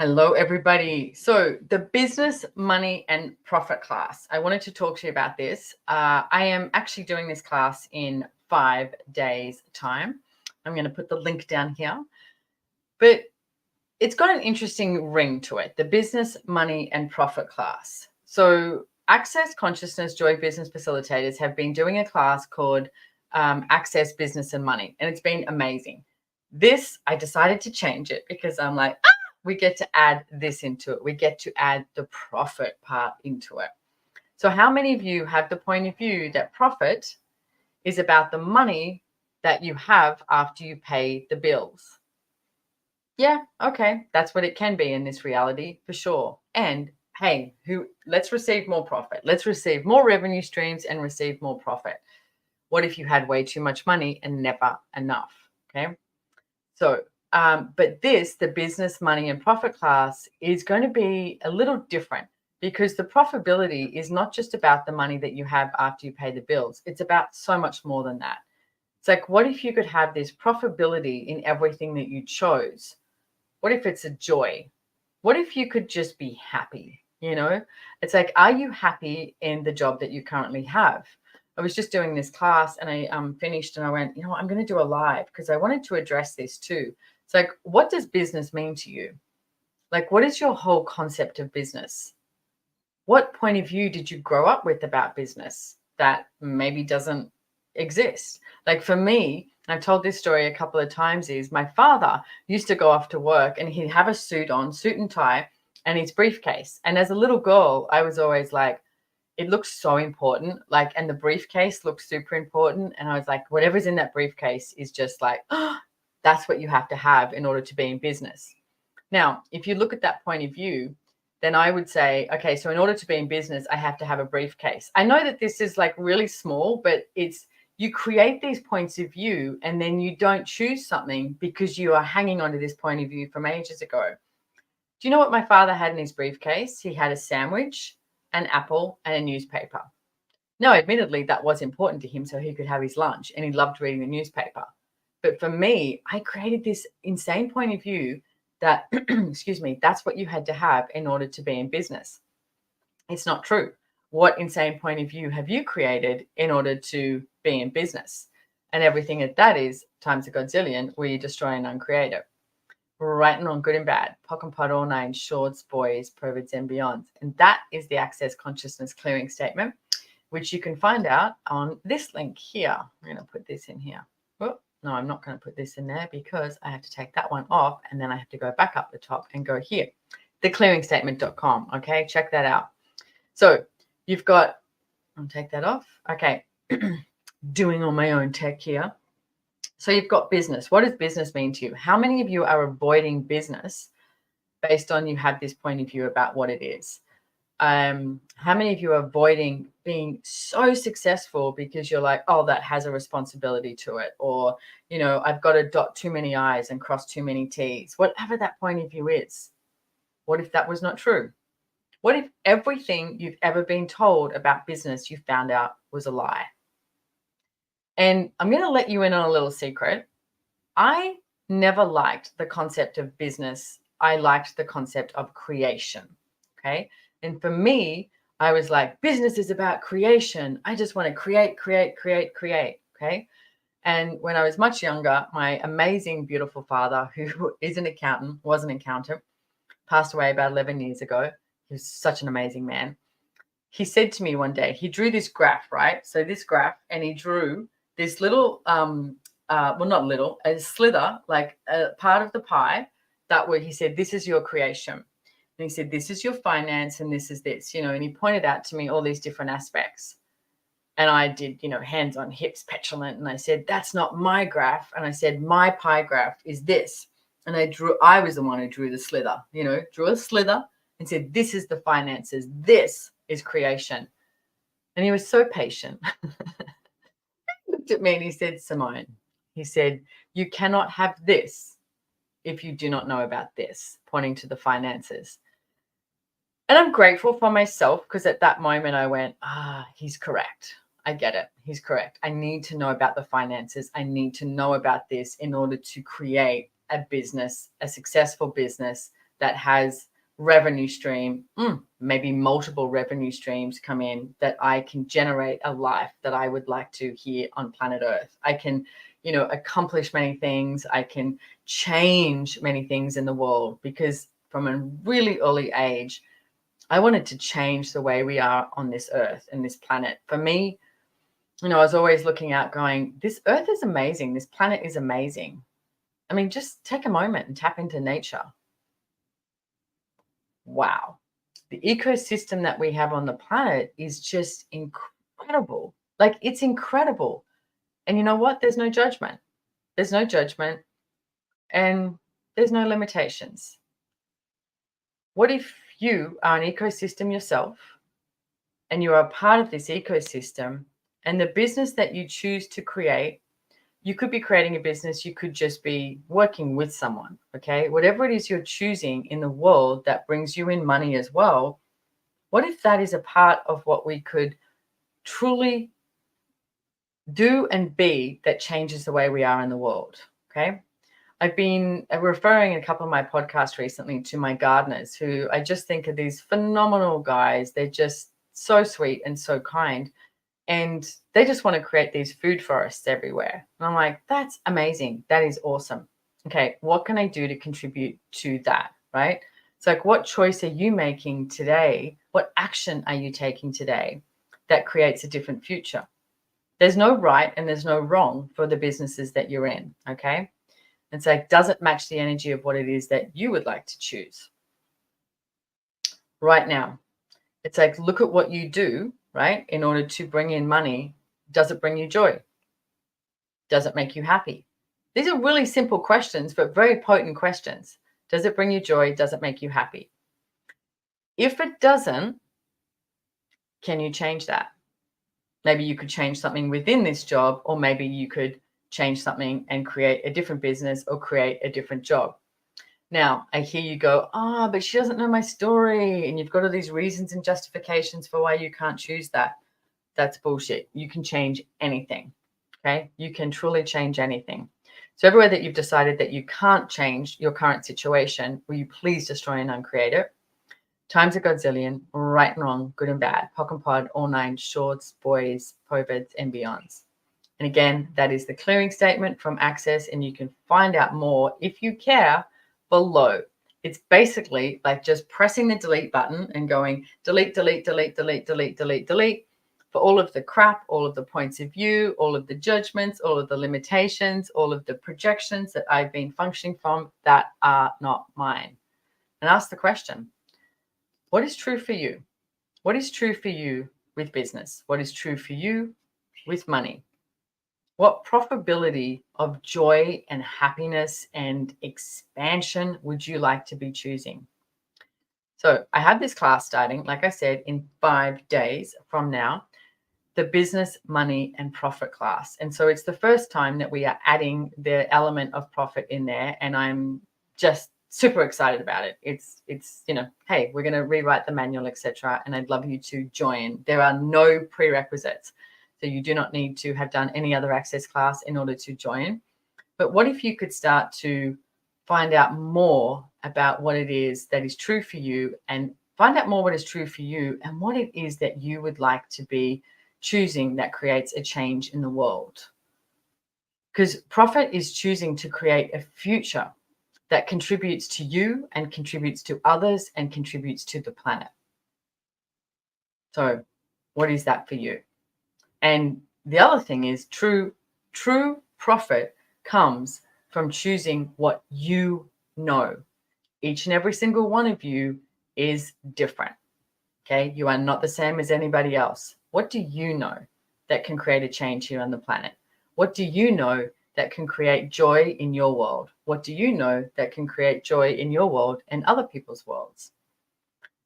Hello, everybody. So the business, money, and profit class. I wanted to talk to you about this. I am actually doing this class in 5 days' time. I'm going to put the link down here. But it's got an interesting ring to it, the business, money, and profit class. So Access Consciousness Joy Business Facilitators have been doing a class called Access Business and Money, and it's been amazing. This, I decided to change it because I'm like, we get to add this into it. We get to add the profit part into it. So how many of you have the point of view that profit is about the money that you have after you pay the bills? Yeah, okay. That's what it can be in this reality for sure. And hey, let's receive more profit. Let's receive more revenue streams and receive more profit. What if you had way too much money and never enough? Okay. So but the business, money, and profit class is going to be a little different because the profitability is not just about the money that you have after you pay the bills. It's about so much more than that. It's like, what if you could have this profitability in everything that you chose? What if it's a joy? What if you could just be happy? It's like, are you happy in the job that you currently have? I was just doing this class and I finished and I went, I'm going to do a live because I wanted to address this too. It's like, what does business mean to you? Like, what is your whole concept of business? What point of view did you grow up with about business that maybe doesn't exist? Like for me, I've told this story a couple of times, is my father used to go off to work and he'd have a suit on, suit and tie, and his briefcase. And as a little girl, I was always like, it looks so important. Like, and the briefcase looks super important. And I was like, whatever's in that briefcase is just like, oh, that's what you have to have in order to be in business. Now, if you look at that point of view, then I would say, okay, so in order to be in business, I have to have a briefcase. I know that this is like really small, but you create these points of view and then you don't choose something because you are hanging on to this point of view from ages ago. Do you know what my father had in his briefcase? He had a sandwich, an apple, and a newspaper. Now, admittedly, that was important to him so he could have his lunch, and he loved reading the newspaper. But for me, I created this insane point of view that, excuse me, that's what you had to have in order to be in business. It's not true. What insane point of view have you created in order to be in business? And everything at that is times a godzillion, where you destroy and uncreate it. Right and wrong, good and bad, POC and POD, all nine, shorts, boys, perverts, and beyond. And that is the Access Consciousness Clearing Statement, which you can find out on this link here. I'm going to put this in here. Oh, no, I'm not going to put this in there because I have to take that one off and then I have to go back up the top and go here. Theclearingstatement.com. Okay, check that out. So you've got, I'll take that off. Okay, doing all my own tech here. So you've got business. What does business mean to you? How many of you are avoiding business based on you have this point of view about what it is? How many of you are avoiding being so successful because you're like, oh, that has a responsibility to it? Or, I've got to dot too many I's and cross too many T's. Whatever that point of view is. What if that was not true? What if everything you've ever been told about business you found out was a lie? And I'm going to let you in on a little secret. I never liked the concept of business. I liked the concept of creation. Okay. And for me, I was like, business is about creation. I just want to create. Okay. And when I was much younger, my amazing, beautiful father, who is an accountant, was an accountant, passed away about 11 years ago. He was such an amazing man. He said to me one day, he drew this graph, right? So this graph, and he drew this little, well, not little, a slither, like a part of the pie that where he said, this is your creation. And he said, this is your finance and this is this, and he pointed out to me all these different aspects. And I did, hands on hips, petulant. And I said, that's not my graph. And I said, my pie graph is this. And I was the one who drew the slither, drew a slither and said, this is the finances. This is creation. And he was so patient. He looked at me and he said, Simone, he said, you cannot have this if you do not know about this, pointing to the finances. And I'm grateful for myself because at that moment I went, he's correct. I get it. He's correct. I need to know about the finances. I need to know about this in order to create a business, a successful business that has revenue stream, maybe multiple revenue streams come in, that I can generate a life that I would like to here on planet Earth. I can, accomplish many things. I can change many things in the world, because from a really early age, I wanted to change the way we are on this earth and this planet. For me, I was always looking out going, this earth is amazing. This planet is amazing. I mean, just take a moment and tap into nature. Wow. The ecosystem that we have on the planet is just incredible. Like, it's incredible. And you know what? There's no judgment. There's no judgment, and there's no limitations. What if you are an ecosystem yourself, and you are a part of this ecosystem, and the business that you choose to create, you could be creating a business, you could just be working with someone, okay? Whatever it is you're choosing in the world that brings you in money as well, what if that is a part of what we could truly do and be that changes the way we are in the world, okay? I've been referring in a couple of my podcasts recently to my gardeners, who I just think are these phenomenal guys. They're just so sweet and so kind. And they just want to create these food forests everywhere. And I'm like, that's amazing. That is awesome. Okay, what can I do to contribute to that, right? It's like, what choice are you making today? What action are you taking today that creates a different future? There's no right and there's no wrong for the businesses that you're in, okay? It's like, does it match the energy of what it is that you would like to choose right now? It's like, look at what you do, right, in order to bring in money. Does it bring you joy? Does it make you happy? These are really simple questions, but very potent questions. Does it bring you joy? Does it make you happy? If it doesn't, can you change that? Maybe you could change something within this job, or maybe you could change something and create a different business or create a different job. Now, I hear you go, but she doesn't know my story. And you've got all these reasons and justifications for why you can't choose that. That's bullshit. You can change anything, okay? You can truly change anything. So everywhere that you've decided that you can't change your current situation, will you please destroy and uncreate it? Times a godzillion, right and wrong, good and bad, POC and POD, all nine, shorts, boys, POVIDs, and beyonds. And again, that is the clearing statement from Access, and you can find out more if you care below. It's basically like just pressing the delete button and going delete, delete, delete, delete, delete, delete, delete for all of the crap, all of the points of view, all of the judgments, all of the limitations, all of the projections that I've been functioning from that are not mine. And ask the question, what is true for you? What is true for you with business? What is true for you with money? What profitability of joy and happiness and expansion would you like to be choosing? So I have this class starting, like I said, in 5 days from now, the business, money, and profit class. And so it's the first time that we are adding the element of profit in there. And I'm just super excited about it. It's hey, we're going to rewrite the manual, etc. And I'd love you to join. There are no prerequisites. So you do not need to have done any other Access class in order to join. But what if you could start to find out more about what it is that is true for you, and find out more what is true for you and what it is that you would like to be choosing that creates a change in the world. Because profit is choosing to create a future that contributes to you and contributes to others and contributes to the planet. So what is that for you? And the other thing is true profit comes from choosing what you know. Each and every single one of you is different. Okay, you are not the same as anybody else. What do you know that can create a change here on the planet? What do you know that can create joy in your world? What do you know that can create joy in your world and other people's worlds?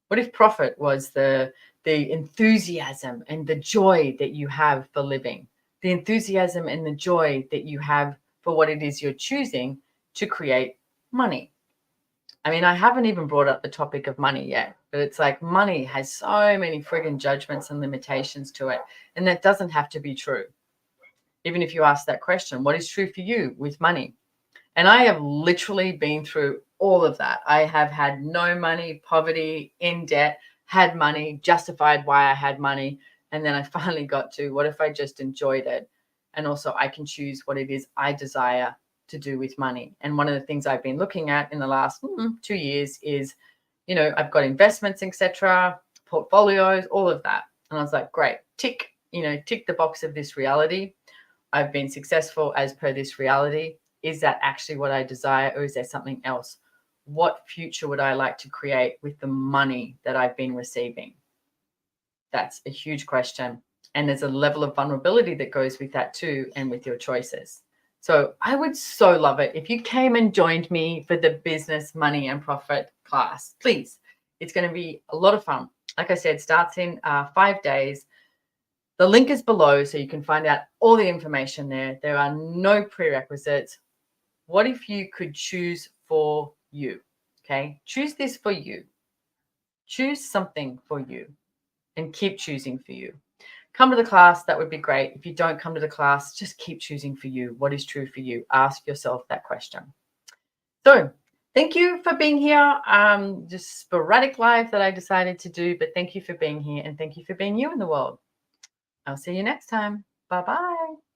What if profit was the enthusiasm and the joy that you have for living, the enthusiasm and the joy that you have for what it is you're choosing to create money? I mean, I haven't even brought up the topic of money yet, but it's like money has so many friggin' judgments and limitations to it. And that doesn't have to be true. Even if you ask that question, what is true for you with money? And I have literally been through all of that. I have had no money, poverty, in debt, had money, justified why I had money. And then I finally got to, what if I just enjoyed it? And also I can choose what it is I desire to do with money. And one of the things I've been looking at in the last 2 years is, I've got investments, etc., portfolios, all of that. And I was like, great, tick the box of this reality. I've been successful as per this reality. Is that actually what I desire, or is there something else? What future would I like to create with the money that I've been receiving? That's a huge question. And there's a level of vulnerability that goes with that too, and with your choices. So I would so love it if you came and joined me for the business, money, and profit class. Please, it's going to be a lot of fun. Like I said, starts in 5 days. The link is below, so you can find out all the information there. There are no prerequisites. What if you could choose for you? Okay, choose this for you. Choose something for you and keep choosing for you. Come to the class, that would be great. If you don't come to the class, just keep choosing for you. What is true for you? Ask yourself that question. So thank you for being here. Just sporadic live that I decided to do, but thank you for being here and thank you for being you in the world. I'll see you next time. Bye-bye.